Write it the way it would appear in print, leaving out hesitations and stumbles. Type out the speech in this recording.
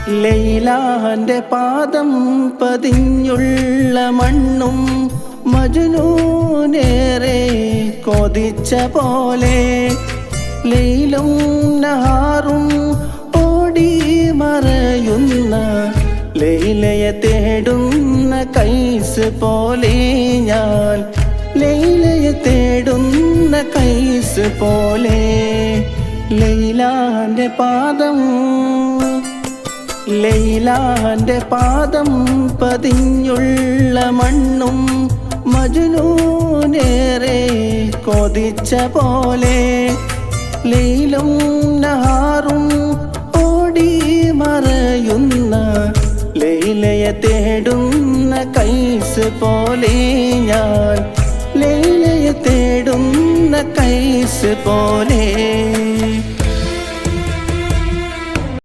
ലൈലാന്റെ പാദം പതിഞ്ഞുള്ള മണ്ണും മജ്നൂനേറെ കൊതിച്ച പോലെ ലൈലും നഹാറും ഓടി മറയുന്ന ലൈലയെ തേടുന്ന കൈസ് പോലെ ഞാൻ ലൈലയെ തേടുന്ന കൈസ് പോലെ ലൈലാന്റെ പാദം ലൈലാന്റെ പാദം പതിഞ്ഞുള്ള മണ്ണും മജ്നൂനേറെ കൊതിച്ച പോലെ ലൈലും നഹാറും ഓടി മറയുന്ന ലൈലയെ തേടുന്ന കൈസ് പോലെ ഞാൻ ലൈലയെ തേടുന്ന കൈസ് പോലെ